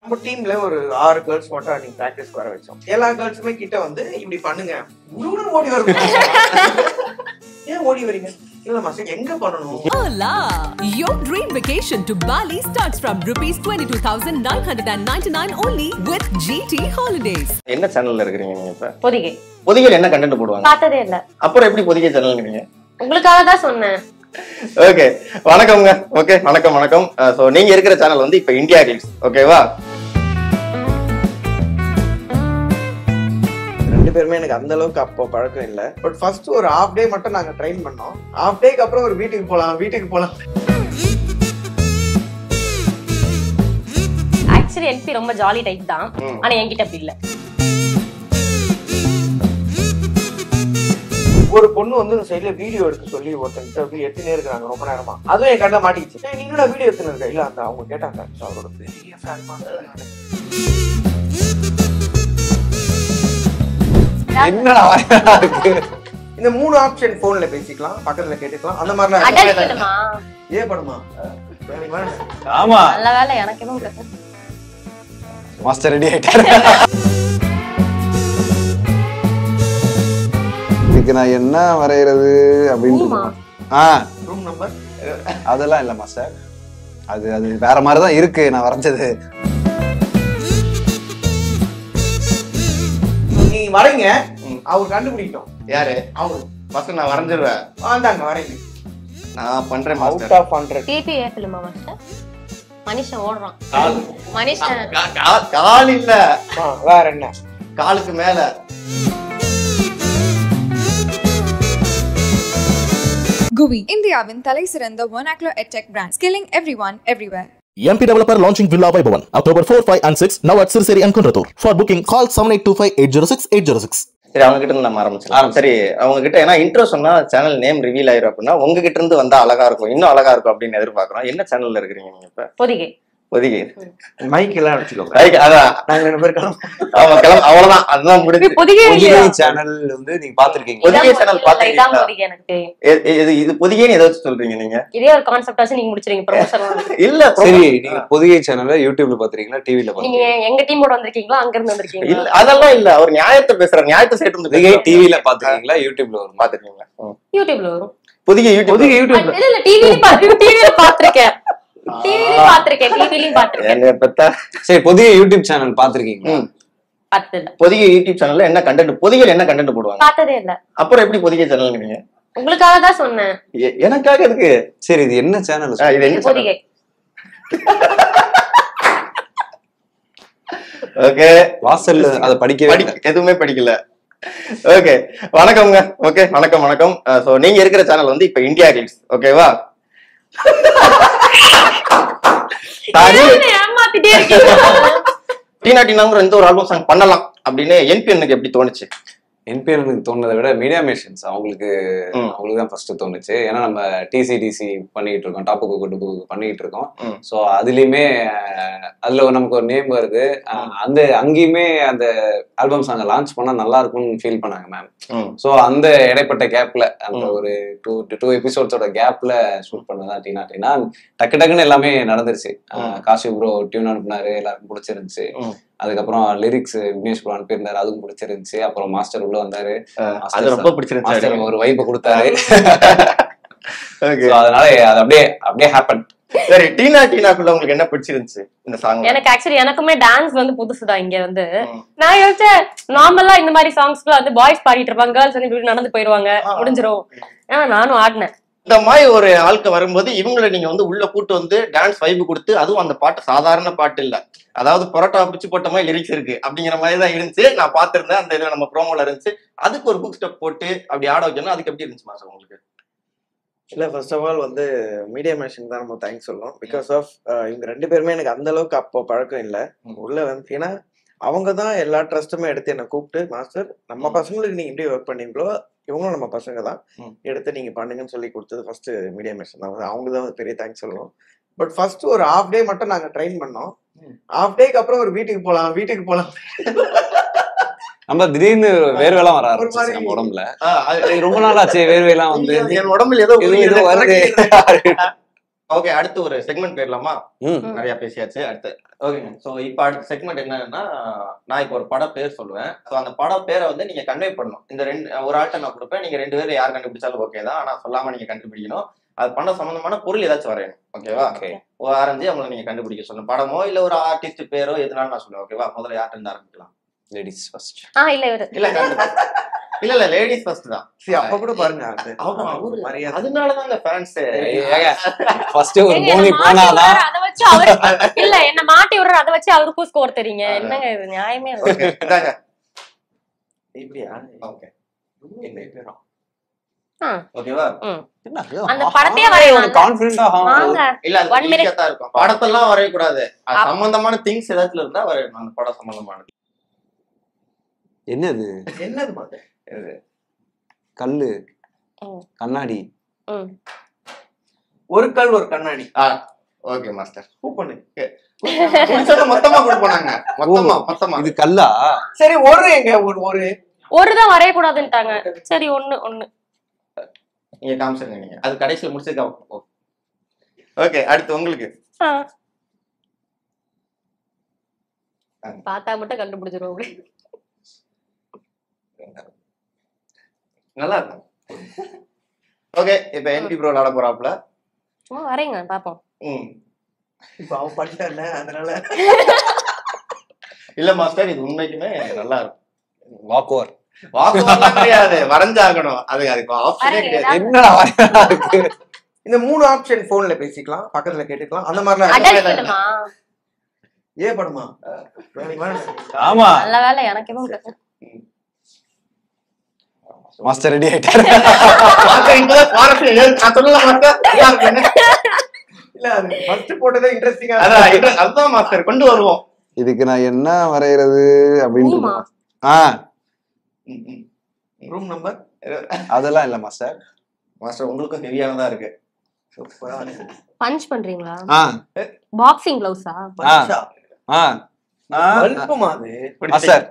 நம்ம டீம்ல ஒரு 6 கேர்ள்ஸ் மட்டும் நீங்க பிராக்டிஸ் வர வச்சோம். எல்லா கேர்ள்ஸுமே கிட்ட வந்து இப்படி பண்ணுங்க ஓடி வருங்க. ஏன் ஓடி வரீங்க? இல்ல மாஸ்டர் எங்க பண்ணனும்? Hola! Your dream vacation to Bali starts from ₹22,999 only with GT Holidays. என்ன சேனல்ல இருக்கீங்க நீங்க இப்ப? பொதிகை. பொதிகைல என்ன கண்டென்ட் போடுவாங்க? பார்த்ததே இல்ல. அப்புறம் எப்படி பொதிகை சேனல்ங்கறீங்க? உங்களுக்காக தான் சொன்னேன். ஓகே. வணக்கம்ங்க. ஓகே, வணக்கம். சோ நீங்க இருக்கிற சேனல் வந்து இப்ப இந்தியா கிளிப்ஸ். ஓகேவா? ரெண்டு பேருமே எனக்கு அந்த அளவுக்கு அப்போ பழக்கம் இல்ல. பட் ஃபர்ஸ்ட் ஒரு ஹாஃப் டே மட்டும் நாங்க ட்ரெயின் பண்ணோம். ஹாஃப் டேக்கு அப்புறம் ஒரு வீட்டுக்கு போலாம். ஆக்சுவலி என்பி ரொம்ப ஜாலி டைப் தான். ஆனா என்கிட்ட அப்படி இல்ல. ஒரு பொண்ணு வந்து இந்த சைடுல வீடியோ எடுக்க சொல்லி ஒருத்தங்க அப்படி எடுத்துனே இருக்காங்க ரொம்ப நேரமா. அதுவும் என் கண்ணில் மாட்டிக்கிச்சு. நீங்களா வீடியோ எடுத்துன்னு இருக்க? இல்ல அந்த அவங்க கேட்டாங்க. அவரோட பெரிய ஃபேன் மாதிரி. என்னடா இருக்கு? இந்த 3 ஆப்ஷன் போன்ல பேசிக்கலாம், பக்கத்துல கேட்டுக்கலாம். அந்த மாதிரிலாம் ஏ படமா? ஆமா. நல்ல வேளை எனக்கு எதுவும் பிரச்சனை. மாஸ்டர் ரெடி ஆயிட்டாரு. இதுக்கு நான் என்ன வரையறது அப்படின்னு ரூம் நம்பர் அதெல்லாம் இல்ல மாஸ்டர். அது வேற மாதிரி தான் இருக்கு நான் வரைஞ்சது. நீங்க வரீங்க, அவர் கண்டுபிடிக்கட்டும். யாரு? அவரு. ஃபர்ஸ்ட் நான் வரைஞ்சிருவேன். வாங்க வரீங்க. நான் பண்றேன் அவுட் மாஸ்டர். ஆஃப் 100. டிபிஏ ஃபிலிமா மாஸ்டர்? மனுஷன் ஓடுறான். மனுஷன் கால் இல்ல. வேற என்ன? காலுக்கு மேல. GUI, இந்தியாவின் தலைசிறந்த vernacular edtech brand, skilling everyone everywhere. MP Developer launching Villa Vaibhavan October 4, 5 and 6 now at Sirseri and Kunratur. For booking call 7825-806-806. சரி, அவங்க கிட்ட இருந்து நம்ம ஆரம்பிச்சலாம். சரி, அவங்க கிட்ட ஏன்னா இன்ட்ரோ சொன்னா சேனல் நேம் ரிவீல் ஆயிரும் அப்படின்னா உங்க கிட்ட இருந்து வந்தா அழகா இருக்கும், இன்னும் அழகா இருக்கும் அப்படின்னு எதிர்பார்க்கிறோம். என்ன சேனல்ல இருக்கீங்க நீங்க இப்ப? பொதிகை. பொதிகை. மைக் எல்லாம் வச்சுக்கோங்க. அதான் நாங்க 2 பேர் கிளம்ப. ஆமா கிளம்ப, அவ்வளவுதான். அதுதான் முடிஞ்சு. பொதிகை சேனல் வந்து நீங்க பாத்துருக்கீங்க? பொதிகை சேனல் பாத்துருக்கீங்களா? பொதிகை எனக்கு தெரியும். இது பொதிகைன்னு ஏதாச்சும் சொல்றீங்க நீங்க? இதே ஒரு கான்செப்ட் வச்சு நீங்க முடிச்சிரீங்க ப்ரமோஷன். இல்ல சரி, நீங்க பொதிகை சேனல்ல யூடியூப்ல பாத்துறீங்களா, டிவில நீங்க எங்க டீமோட வந்திருக்கீங்களா, அங்க இருந்து வந்திருக்கீங்களா? இல்ல அதெல்லாம் இல்ல. அவர் நியாயத்தை பேசுறாரு. நியாயத்தை சேர்த்து வந்து பொதிகை டிவில பாத்துருக்கீங்களா, யூடியூப்ல வரும்? பாத்துருக்கீங்களா? யூடியூப்ல வரும். பொதிகை யூடியூப்ல இல்ல டிவில பாத்துருக்கேன். டிவிலயும் பாத்துருக்கேன். சரி, பொதிகை யூடியூப் சேனல் பாத்துருக்கீங்களா? பார்த்ததில்ல. பொதிகை யூடியூப் சேனல்ல என்ன கண்டென்ட், பொதிகைல என்ன கண்டென்ட் போடுவாங்க? பார்த்ததே இல்ல. அப்புறம் எப்படி பொதிகை சேனல்ங்கறீங்க? உங்களுக்காக தான் சொன்னேன். எனக்காக இருக்கு. சரி, இது என்ன சேனல்? இது என்ன பொதிகை. ஓகே, வாசல்ல அத எதுவுமே படிக்கல. ஓகே, வணக்கம்ங்க. ஓகே, வணக்கம். சோ நீங்க இருக்கிற சேனல் வந்து இப்ப இந்தியா கிளிப்ஸ். ஓகேவா? ஏமாத்திட்டே இருக்கீங்க. டீனாங்கிற எந்த ஒரு ஆல்பம் சாங் பண்ணலாம் அப்படின்னு என்பிஎன்னுக்கு எப்படி தோணுச்சு? என்பிஎனுக்கு தோணுதை விட மீடியா மேஷன்ஸ் அவங்களுக்கு தான் ஃபர்ஸ்ட் தோணுச்சு. ஏன்னா நம்ம டிசிடிசி பண்ணிட்டு இருக்கோம், டாப்புக்கு கொட்டு பண்ணிட்டு இருக்கோம். ஸோ அதுலயுமே அதுல நமக்கு ஒரு நேம் வருது. அங்கேயுமே அந்த ஆல்பம் சாங்கை லான்ச் பண்ணா நல்லா இருக்கும்னு ஃபீல் பண்ணாங்க மேம். ஸோ அந்த இடைப்பட்ட கேப்ல அந்த ஒரு டூ எபிசோட்ஸோட கேப்ல ஷூட் பண்ணதான் டீனா டக்குன்னு எல்லாமே நடந்துருச்சு. காஷி ப்ரோ டியூன் அனுப்புனாரு, எல்லாருக்கும் பிடிச்சிருந்துச்சு. அதுக்கப்புறம் லிரிக்ஸ் விக்னேஷ் ப்ரோ அனுப்பியிருந்தாரு, அதுவும் பிடிச்சிருந்துச்சு. அப்புறம் மாஸ்டர் உள்ள வந்தாரு, ரொம்ப பிடிச்சிருந்துச்சு, ஒரு வைப்பை கொடுத்தாரு. அதனால அது அப்படியே ஹேப்பன். சரி, டீனாக்குள்ள உங்களுக்கு என்ன பிடிச்சிருந்துச்சு இந்த சாங்? எனக்கு ஆக்சுவலி எனக்குமே டான்ஸ் வந்து புதுசுதான். இங்க வந்து நான் யோசிச்சேன், நார்மலா இந்த மாதிரி சாங்ஸ்க்குள்ள வந்து பாய்ஸ் பாடிட்டு இருப்பாங்க, கேர்ள்ஸ் வந்து இப்படி நடந்து போயிருவாங்க, முடிஞ்சிரும். நானும் ஆடினேன். இந்த மாதிரி ஒரு ஆளுக்கு வரும்போது இவங்களை நீங்க வந்து உள்ள கூட்டு வந்து டான்ஸ் வைப்பு கொடுத்து, அதுவும் அந்த பாட்டு சாதாரண பாட்டு இல்ல, அதாவது பரோட்டா பிச்சு போட்ட மாதிரி லிரிக்ஸ் இருக்கு அப்படிங்கிற மாதிரி தான் இருந்துச்சு. நான் பாத்திருந்தேன், அந்த இதுல நம்ம ப்ரோமோல இருந்துச்சு. அதுக்கு ஒரு புக் ஸ்டெப் போட்டு அப்படி ஆட வைக்கணும். அதுக்கு எப்படி இருந்துச்சு மாஸ்டர் உங்களுக்கு? இல்ல, ஃபர்ஸ்ட் ஆஃப் ஆல் வந்து மீடியா மேஷன் தான் நம்ம தேங்க்ஸ் சொல்லணும். பிகாஸ் ஆஃப் இவங்க 2 பேருமே எனக்கு அந்த அளவுக்கு அப்போ பழக்கம் இல்லை. உள்ள வந்து ஏன்னா அவங்க தான் எல்லா ட்ரஸ்ட்டுமே எடுத்து என்னை கூப்பிட்டு, மாஸ்டர் நம்ம பசங்களுக்கு நீங்க எப்படி ஒர்க் பண்ணீங்களோ இவங்களும் நம்ம பசங்க தான், எடுத்து நீங்க பண்ணுங்கன்னு சொல்லி கொடுத்தது ஃபர்ஸ்ட் மீடியா மேஷன் தான். அவங்க தான் பெரிய தேங்க்ஸ் சொல்லணும். பட் ஃபர்ஸ்ட் ஒரு ஹாஃப் டே மட்டும் நாங்க ட்ரெயின் பண்ணோம். ஹாஃப் டேக்கு அப்புறம் ஒரு வீட்டுக்கு போலாம். நம்ம திடீர்னு வேர்வைலாம் வர ஆரம்பிச்சு நம்ம உடம்புல. ரொம்ப நாள் ஆச்சு வேர்வைலாம் வந்து, என் உடம்புல ஏதோ வருது. ஓகே, அடுத்து ஒரு செக்மெண்ட் போயிடலாமா? ம் நிறைய பேசியாச்சு. அடுத்து ஓகேங்க. ஸோ இப்போ அடுத்த செக்மெண்ட் என்னன்னா, நான் இப்போ ஒரு படம் பேர் சொல்லுவேன். ஸோ அந்த படம் பேரை வந்து நீங்க கன்வே பண்ணணும். இந்த ஒரு ஆள்கிட்ட நான் கொடுப்பேன், நீங்க 2 பேரும் யார் கண்டுபிடிச்சாலும் ஓகே தான். ஆனா சொல்லாம நீங்க கண்டுபிடிக்கணும். அது பண்ண சம்பந்தமான பொருள் ஏதாச்சும் வரையணும். ஓகேவா? ஆரஞ்சு அவங்களை நீங்க கண்டுபிடிக்க சொல்லணும். படமோ இல்ல ஒரு ஆர்டிஸ்ட் பேரோ எதுனாலும் நான் சொல்லுவேன். ஓகேவா? முதல்ல யார்கிட்ட இருந்து ஆரம்பிக்கலாம்? Ladies first. இல்ல இவரு இல்ல லேடிஸ் ஃபர்ஸ்ட் தான். அப்ப கூட பாருங்க, அதனாலதான் இந்த ஃபேன்ஸ் ஃபர்ஸ்ட் ஒரு போனி போனானா அத வச்சு அவர் இல்ல என்ன மாட்டி விடுற, அத வச்சு அவருக்கும் ஸ்கோர் தெரியுங்க. என்னங்க இது நியாயமே இல்ல. இதாங்க. இப்படியா? ஓகே. என்ன பேரும்? ஓகேவா? அந்த படத்தையே வரையலாம். கான்ஃபிடென்ட்டா வாங்க. இல்ல அது ஈஸியா இருக்கும். படத்தெல்லாம் வரைய கூடாது. அது சம்பந்தமான திங்ஸ் ஏதாச்சும் இருந்தா வரையணும். அந்த படம் சம்பந்தமானது. என்னது மாதிரி? கல்லு, கண்ணாடி, ஒரு கல் ஒரு கண்ணாடி. Okay master. கூப்பன் மொத்தமா கொடுப்பாங்க. மொத்தமா இது கல்லா? சரி, ஒரு எங்க ஒரு தான் வரைய கூடாதுன்ட்டாங்க. சரி, ஒண்ணு நீங்க காமிச்சிருங்க. நீங்க அது கடைசியில முடிச்சிருக்கா? ஓகே, அடுத்து உங்களுக்கு. பார்த்தா மட்டும் கண்டுபிடிச்சிருவோம். நல்லா இருக்கும். ஓகே, இப்ப என்பி ப்ரோ விளையாட போறாப்ல. வரேங்க பாப்போம். இப்ப அவன் பண்ணிட்டான்ல, அதனால இல்ல மாஸ்டர், இது உண்மைக்குமே நல்லா இருக்கும். வாக் ஓவர் கிடையாது, வரைஞ்சாகணும். அதுக்கு ஆப்ஷனே கிடையாது. என்னடா வரையா இருக்கு? இந்த 3 ஆப்ஷன் போன்ல பேசிக்கலாம், பக்கத்துல கேட்டுக்கலாம். அந்த மாதிரிலாம் ஏ படமா? ஆமா, நல்ல வேலை எனக்கு எதுவும் இல்ல. மாஸ்டர் ரெடி ஆயிட்டாரு. நான் சொல்லல மாஸ்டர். இல்ல, அது ஃபர்ஸ்ட் போட்டதே இன்ட்ரஸ்டிங்கா. அதான் மாஸ்டர் கொண்டு வருவோம். இதுக்கு நான் என்ன வரையறது அப்படின்னு. ரூம் நம்பர் அதெல்லாம் இல்ல மாஸ்டர். மாஸ்டர் உங்களுக்கும் ஹெவியானதா இருக்கு. பஞ்ச் பண்றீங்களா? பாக்ஸிங் க்ளவுஸா? வல்பமா அது? மாஸ்டர்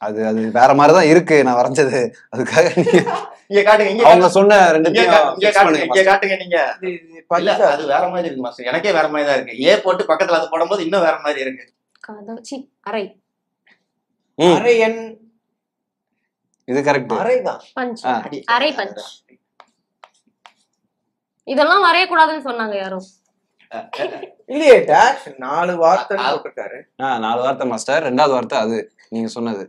அது அது வேற மாதிரி தான் இருக்கு நான் வரைஞ்சது. அதுக்காக இங்க காட்டுங்க. அவங்க சொன்ன இங்க காட்டுங்க. நீங்க அது வேற மாதிரி இருக்கு மாஸ்டர். எனக்கே வேற மாதிரி தான் இருக்கு. ஏ போட்டு பக்கத்துல அது போடும்போது இன்னும் வேற மாதிரி இருக்கு. அரை அரையன். இது கரெக்ட். அரைதான். பஞ்ச். அரை பஞ்ச். இதெல்லாம் வரைய கூடாதுன்னு சொன்னாங்க யாரோ. இல்லையே, டாஷ் 4 வார்த்தை போட்டுருக்காரு. 4 வார்த்தை மாஸ்டர். 2வது வார்த்தை அது நீங்க சொன்னது.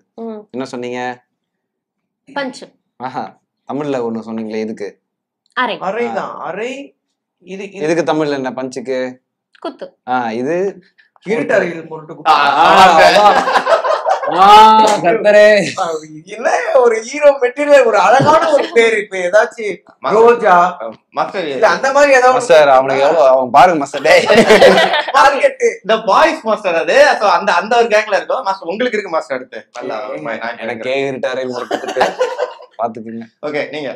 என்ன சொன்னீங்க? பஞ்ச். தமிழ்ல ஒண்ணு சொன்னீங்களே, இதுக்கு அரை. அரைதான். அரை. இதுக்கு தமிழ்ல என்ன? பஞ்சுக்கு குத்து. இது இருட்டறையில் போட்டு இல்ல, ஒரு ஹீரோ மெட்டீரியல், ஒரு அழகான ஒரு பேர். இப்ப ஏதாச்சும் ரோஜா இல்ல அந்த மாதிரி ஏதாவது மாஸ்டர். அவனுக்கு எவ்வளவு அவன் பாருங்க மாஸ்டர். டேய் மார்க்கெட் இந்த பாய்ஸ் மாஸ்டர். அது அந்த ஒரு கேங்ல இருக்கும் மாஸ்டர். உங்களுக்கு இருக்கு மாஸ்டர். அடுத்து நல்லா எனக்கு இருட்டறையில் முறுக்கு பாத்துக்கீங்க. ஓகே, நீங்க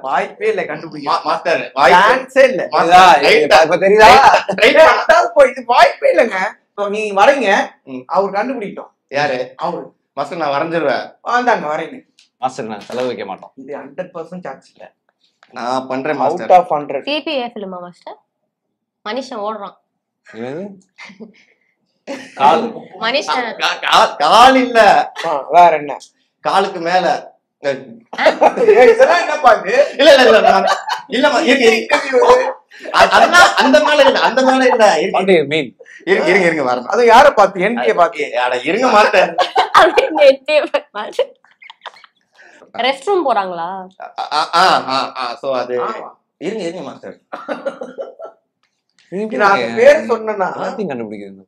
வாய்ப்பே இல்ல கண்டுபிடிக்க மாஸ்டர். இல்ல. தெரியுதா? இது வாய்ப்பே இல்லங்க. நீ வரைங்க, அவர் கண்டுபிடிட்டோம். யாரு அவரு? மாஸ்டர் நான் வரைஞ்சிருவேன். வாந்தாங்க வரைங்க. மாஸ்டர் நான் செலவு வைக்க மாட்டோம். இது 100% சான்ஸ் இல்ல. நான் பண்றேன் மாஸ்டர். Out of 100. சிபிஏ ஃபிலிமா மாஸ்டர்? மனுஷன் ஓடுறான். கால். மனுஷன் கால் இல்ல. வேற என்ன? காலுக்கு மேல. இதெல்லாம் என்ன பாரு? இல்ல இல்ல இல்ல இல்ல அதெல்லாம் அந்த மேல இல்ல. அந்த மேல இல்ல. இருங்க வரணும். அது யார பாத்து? என்டிஏ பாத்து. இருங்க மாஸ்டர். ரெஸ்ட் ரூம் போறாங்களா? சோ அது இருங்க மாஸ்டர். நான் பேர் சொன்னேன்னா கண்டுபிடிக்கிறது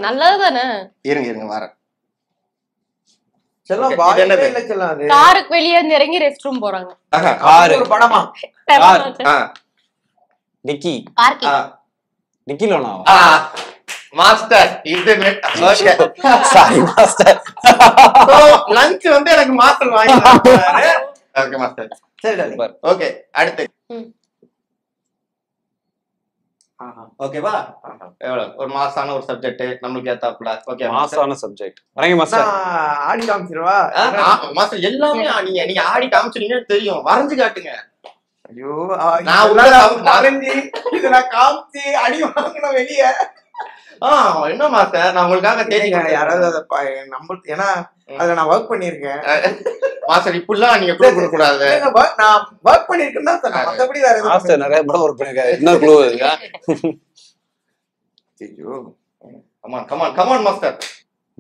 நல்லதுதானே. இருங்க வரேன். செல்லம் வாயிலே இல்ல செல்லம். அது காருக்கு வெளிய இருந்து இறங்கி ரெஸ்ட் ரூம் போறாங்க. கார் ஒரு படமா? டிக்கி. பார்க்கிங். டிக்கி லோனா? மாஸ்டர் இது ஓகே. Sorry master. லஞ்ச் வந்து எனக்கு மாஸ்டர் வாங்கி தராரு. Okay master. சரி டாலி. ஓகே, அடுத்து ஓகேவா? எவ்வளவு ஒரு மாசான ஒரு சப்ஜெக்ட் நம்மளுக்கு ஏத்தாப்புல. ஓகே, மாசான சப்ஜெக்ட் வரீங்க மாஸ்டர். ஆடி காமிச்சிருவா மாஸ்டர் எல்லாமே நீங்க ஆடி காமிச்சிருங்கன்னு தெரியும், வரைஞ்சு காட்டுங்க. ஐயோ நான் வரைஞ்சி இதை நான் காமிச்சு அடி வாங்கணும் வெளியே. என்ன மாஸ்டர், நான் உங்களுக்காக தேடி யாராவது அதை நம்ம, ஏன்னா அதுல நான் ஒர்க் பண்ணிருக்கேன் மாஸ்டர். இப்படிலாம் நீங்க க்ளூ கொடுக்க கூடாது. நான் ஒர்க் பண்ணிருக்கேன்னு தான் சொன்னேன், மத்தபடி வேற எதுவும் மாஸ்டர் நிறைய படம் ஒர்க் பண்ணிருக்காரு. என்ன க்ளூ இருக்கா? ஐயோ கமான் கமான் கமான் மாஸ்டர்.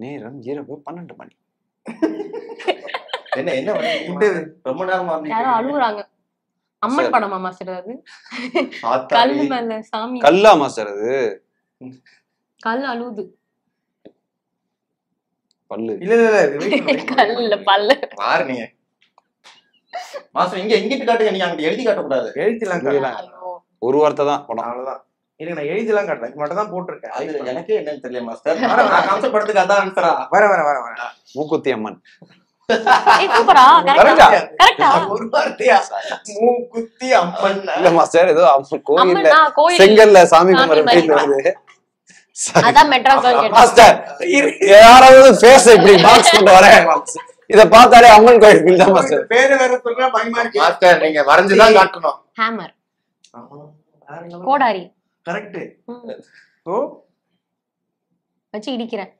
நேரம் இரவு 12 மணி. என்ன என்ன ரொம்ப நேரமா யாரோ அழுகுறாங்க. அம்மன் படமா மாஸ்டர் அது? கல்லு மேல சாமி. கல்லா மாஸ்டர் அது? கல் அழுகுது. பல்லு இல்ல கல் இல்ல பல்லு. பாரு நீங்க மாஸ்டர், இங்க எங்கிட்டு காட்டுங்க, நீங்க அங்க எழுதி காட்ட கூடாது. எழுதிலாம் ஒரு வார்த்தை தான் படம். அவ்வளவுதான். இல்ல நான் எழுதிலாம் காட்டுறேன், இது மட்டும் தான் போட்டிருக்கேன். அது எனக்கே என்னன்னு தெரியல மாஸ்டர். நான் காமிச்ச படத்துக்கு அதான் ஆன்சரா? வர மூக்குத்தி அம்மன். சூப்பரா, கரெக்டா கரெக்டா. ஒரு வார்த்தையா? மூக்குத்தி அம்மன். இல்ல மாஸ்டர், ஏதோ கோயில்ல கோயில் செங்கல்ல சாமி கும்பிடுறது வருது. அதான் மெட்ராஸ் மாஸ்டர் யாராவது ஃபேஸ் இப்படி பாக்ஸ் கொண்டு வரேன், இத பார்த்தாலே அம்மன் கோயில் ஃபீல் தான் மாஸ்டர். பேரு வேற சொல்றா பயமா இருக்கு. மாஸ்டர் நீங்க வரைஞ்சு தான் காட்டணும். ஹேமர், கோடாரி. கரெக்ட். ஓ வச்சு இடிக்கிறேன்.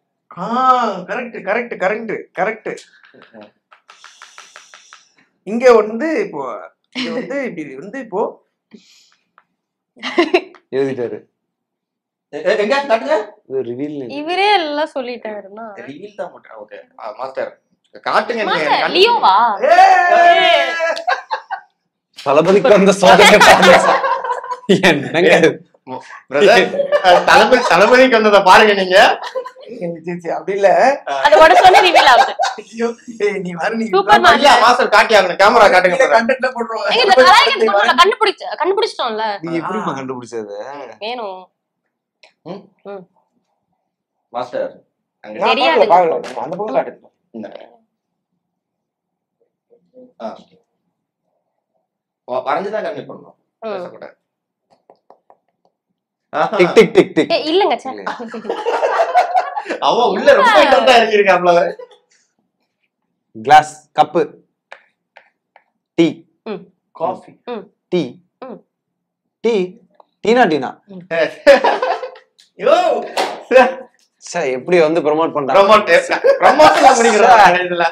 Correct correct correct correct. இங்க வந்து இப்போ இது வந்து இப்படி வந்து இப்போ எழுதிட்டாரு. எங்க காட்டுங்க. இது ரிவீல். இவரே எல்லாம் சொல்லிட்டாருன்னா ரிவீல் தான் பண்றேன். ஓகே மாஸ்டர் காட்டுங்க. மாஸ்டர் லியோவா? தளபதிக்கு வந்த சோதனை என்னங்க தளபதிக்கு வந்ததை பாருங்க நீங்க. அப்படி இல்ல, அது உட சொன்ன ரிவீல் ஆகுது. நீ வர நீ சூப்பர் மாஸ்டர் காட்டி ஆகணும், கேமரா காட்டுங்க. கண்டென்ட்ல போடுறோம். இந்த கலாய்க்கு சொன்னல கண்டுபிடிச்சிட்டோம்ல. நீ எப்படிமா கண்டுபிடிச்சது? வேணும் மாஸ்டர் தெரியாது. அந்த பக்கம் காட்டு. வரைஞ்சுதான் கம்மி பண்ணணும், பேசக்கூடாது. Tick tick tick tick. இல்லங்க அவன் உள்ள ரொம்ப இன்ட்ரெஸ்டா இறங்கிருக்காப்ல. Glass, cup, tea, coffee, tea, tea, டீனா டீனா. யோ சார் எப்படி வந்து ப்ரோமோட் பண்றாங்க? ப்ரோமோட் பண்ணிக்கிறேன் இதுல.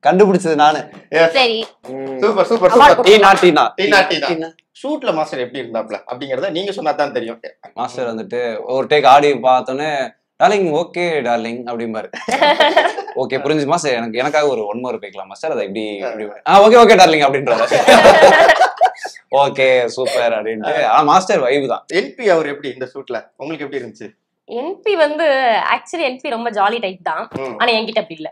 கண்டுபிடிச்சது நானு. சரி சூப்பர் சூப்பர் சூப்பர். டீனா டீனா டீனா டீனா. ஷூட்ல மாஸ்டர் எப்படி இருந்தாப்ல அப்படிங்கறத நீங்க சொன்னா தான் தெரியும். மாஸ்டர் வந்துட்டு ஒரு டேக் ஆடி பார்த்தோன்னே டார்லிங் ஓகே டார்லிங் அப்படிம்பாரு. ஓகே புரிஞ்சு மாஸ்டர், எனக்காக ஒரு 1 more கேட்கலாம் மாஸ்டர், அதை எப்படி ஓகே ஓகே டார்லிங் அப்படின்றாரு. ஓகே சூப்பர் அப்படின்ட்டு. மாஸ்டர் வைப் தான். என்பி அவர் எப்படி இந்த ஷூட்ல உங்களுக்கு எப்படி இருந்துச்சு? என்பி வந்து ஆக்சுவலி என்பி ரொம்ப ஜாலி டைப் தான், ஆனா என்கிட்ட அப்படி இல்ல.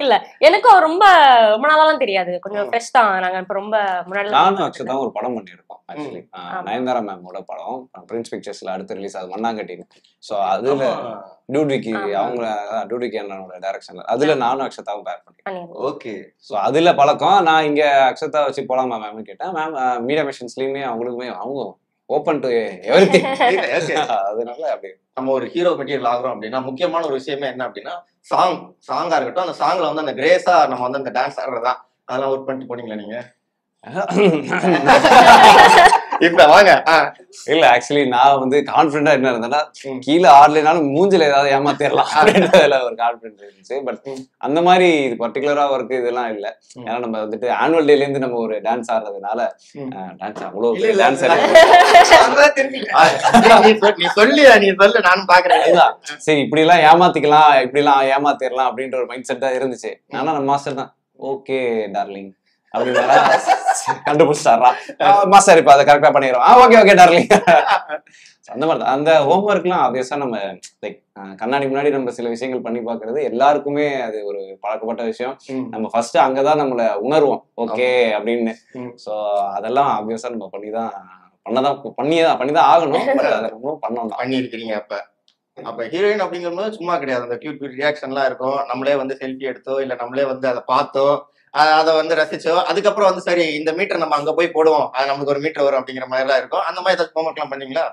இல்ல எனக்கும் ரொம்ப ரொம்ப நாளாலாம் தெரியாது, கொஞ்சம் ஃப்ரெஷ் தான். நாங்க இப்ப ரொம்ப முன்னாடி நானும் அக்ஷதா ஒரு படம் பண்ணிருக்கோம் ஆக்சுவலி. நயன்தாரா மேமோட படம் பிரின்ஸ் பிக்சர்ஸ்ல அடுத்து ரிலீஸ் ஆகுது, மண்ணாங்கட்டின்னு. சோ அதுல டூட்விக்கி அவங்க டூட்விக்கி அண்ணனோட டைரக்ஷன்ல அதுல நானும் அக்ஷதாவும் பேர் பண்ணேன். ஓகே. சோ அதுல பழக்கம். நான் இங்க அக்ஷதா வச்சு போலாமா மேம்னு கேட்டேன். மேம் மீடியா மிஷன்ஸ்லயுமே அவங்களுக்குமே அவங்க ஓபன் டு எவ்ரிதிங். அதனால அப்படி நம்ம ஒரு ஹீரோ மெட்டீரியல் ஆகுறோம் அப்படின்னா முக்கியமான ஒரு விஷயமே என்ன அப்படின்னா சாங்கா இருக்கட்டும். அந்த சாங்ல வந்து அந்த கிரேஸா நம்ம வந்து அந்த டான்ஸ் ஆடுறதா அதெல்லாம் ஒர்க் பண்ணிட்டு போனீங்களா நீங்க? இப்ப வாங்க. இல்ல ஆக்சுவலி நான் வந்து கான்பிடண்டா என்ன இருந்தேன்னா, கீழே ஆடலைனாலும் மூஞ்சில ஏதாவது ஏமாத்திரலாம் அப்படின்றதுல ஒரு கான்பிடன்ஸ் இருந்துச்சு. பட் அந்த மாதிரி இது பர்டிகுலரா ஒர்க் இதெல்லாம் இல்ல. ஏன்னா நம்ம வந்துட்டு ஆனுவல் டேல இருந்து நம்ம ஒரு டான்ஸ் ஆடுறதுனால டான்ஸ் அவ்வளவு டான்ஸ் நீ சொல்லு நானும் பாக்குறேன். சரி இப்படி எல்லாம் ஏமாத்திக்கலாம், இப்படி எல்லாம் ஏமாத்திரலாம் அப்படின்ற ஒரு மைண்ட் செட் தான் இருந்துச்சு. ஆனா நம்ம மாஸ்டர் தான் ஓகே டார்லிங் அப்படின்னு கண்டுபிடிச்சாரா மாஸ்டர், இப்ப அதை கரெக்டா பண்ணிடுறோம். Okay okay darling. அந்த மாதிரி தான். அந்த ஹோம்ஒர்க் எல்லாம் ஆப்வியஸா நம்ம லைக் கண்ணாடி முன்னாடி நம்ம சில விஷயங்கள் பண்ணி பாக்குறது எல்லாருக்குமே அது ஒரு பழக்கப்பட்ட விஷயம். நம்ம ஃபர்ஸ்ட் அங்கதான் நம்மள உணர்வோம் ஓகே அப்படின்னு. சோ அதெல்லாம் ஆப்வியஸா நம்ம பண்ணிதான் ஆகணும். பண்ணோம் பண்ணிருக்கீங்க. அப்ப ஹீரோயின் அப்படிங்கும்போது சும்மா கிடையாது, அந்த கியூட் ரியாக்ஷன் எல்லாம் இருக்கும். நம்மளே வந்து செல்ஃபி எடுத்தோ இல்ல நம்மளே வந்து அதை பார்த்தோ அதை வந்து ரசிச்சோ அதுக்கப்புறம் வந்து சரி இந்த மீட்டர் நம்ம அங்க போய் போடுவோம், அது நமக்கு ஒரு மீட்டர் வரும் அப்படிங்கிற மாதிரி எல்லாம் இருக்கும். அந்த மாதிரி ஏதாச்சும் ஹோம்ஒர்க் எல்லாம் பண்ணீங்களா?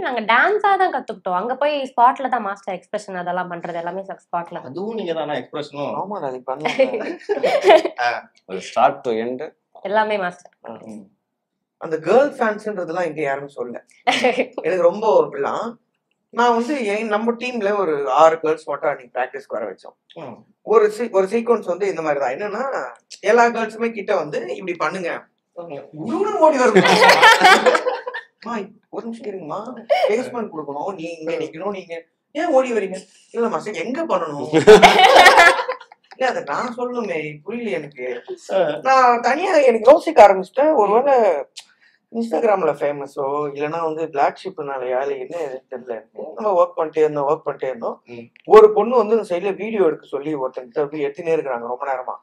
நாங்க டான்ஸா தான் கத்துக்கிட்டோம். அங்க போய் ஸ்பாட்ல தான் மாஸ்டர் எக்ஸ்பிரஷன் அதெல்லாம் பண்றது எல்லாமே ஸ்பாட்ல. அதுவும் நீங்க தானா எக்ஸ்பிரஷனும்? ஆமா அது பண்ணுங்க. ஒரு ஸ்டார்ட் டு எண்ட் எல்லாமே மாஸ்டர். அந்த கேர்ள் ஃபேன்ஸ்ன்றதெல்லாம் இங்க யாருமே சொல்ல. எனக்கு ரொம்ப இப்படிலாம் நான் வந்து நம்ம டீம்ல ஒரு 6 கேர்ள்ஸ் மட்டும் அன்னைக்கு பிராக்டிஸ்க்கு வர வச்சோம். ஒரு சீக்வன்ஸ் வந்து இந்த மாதிரி தான். என்னன்னா எல்லா கேர்ள்ஸுமே கிட்ட வந்து இப்படி பண்ணுங்க ஓடி வரும். ஒரு நிமிஷம் இருங்கம்மா, பேஸ்மெண்ட் கொடுக்கணும், நீங்க நிக்கணும், நீங்க ஏன் ஓடி வரீங்க? இல்ல மாஸ்டர் எங்க பண்ணணும்? இல்ல அதை நான் சொல்லணுமே, புரியல எனக்கு. நான் தனியா எனக்கு யோசிக்க ஆரம்பிச்சிட்டேன். ஒருவேளை இன்ஸ்டாகிராம்ல ஃபேமஸோ இல்லைன்னா வந்து பிளாக் ஷிப்னாலயா இல்ல என்ன தெரியல. நம்ம ஒர்க் பண்ணிட்டே இருந்தோம். ஒரு பொண்ணு வந்து இந்த சைட்ல வீடியோ எடுக்க சொல்லி ஒருத்தன் எடுத்துனே இருக்கிறாங்க ரொம்ப நேரமா.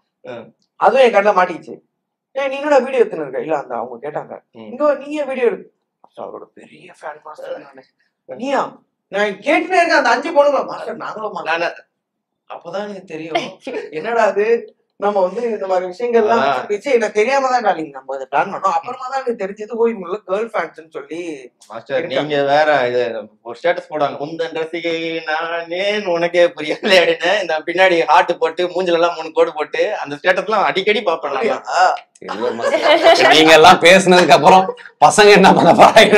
அதுவும் என் கண்ணில் மாட்டிச்சு. ஏன் நீ என்னடா வீடியோ எடுத்துன்னு இருக்க? இல்ல அந்த அவங்க கேட்டாங்க, இங்க நீங்க வீடியோ எடுக்க. அவரோட பெரிய ஃபேன் மாஸ்டர் நானு. நீயா? நான் கேட்டுனே இருக்கேன் அந்த 5 பொண்ணுங்களா மாஸ்டர் நாங்களும். அப்பதான் எனக்கு தெரியும் என்னடா அது நம்ம வந்து இந்த மாதிரி விஷயங்கள்லாம் வச்சு எனக்கு தெரியாம தான் நம்ம இதை பிளான் பண்ணோம். அப்புறமா தான் எனக்கு தெரிஞ்சது இவங்க கேர்ள் ஃபேன்ஸ்ன்னு சொல்லி. மாஸ்டர் நீங்க வேற இது ஒரு ஸ்டேட்டஸ் போடுவாங்க, உந்தன் ரசிகை நானே உனக்கே புரியல அப்படின்னு இந்த பின்னாடி ஹார்ட் போட்டு மூஞ்சில எல்லாம் 3 கோடு போட்டு அந்த ஸ்டேட்டஸ் எல்லாம் அடிக்கடி பாப்பேன். நீங்க எல்லாம் பேசுனதுக்கு அப்புறம் பசங்க என்ன பண்ண போறாங்க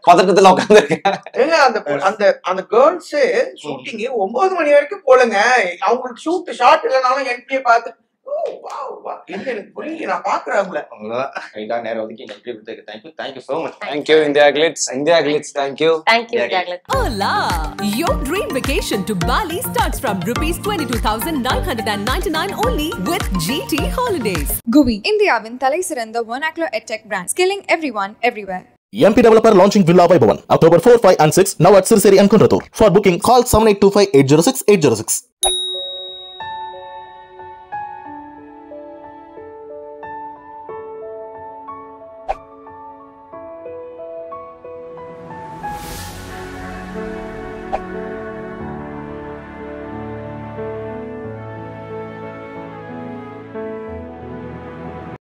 பதட்டத்துல உட்காந்துருக்கேன். அந்த கேர்ள்ஸ் ஷூட்டிங் 9 மணி வரைக்கும் போலங்க. அவங்களுக்கு ஷூட் ஷார்ட் இல்லைனாலும் என்கிட்ட பார்த்து எனக்கு புரியல, நான் பாக்குறேன். நேரம் ஒதுக்கி thank you so much. Thank you India glitz. Thank you. Hola! Your dream vacation to Bali starts from rupees 22,999 only with GT Holidays. GUVI, இந்தியாவின் தலைசிறந்த vernacular edtech brand, skilling everyone everywhere. MP Developer launching Villa Vaibhavan October 4, 5 and 6 now at Sirseri and Kunratur. For booking call 7825 806 806.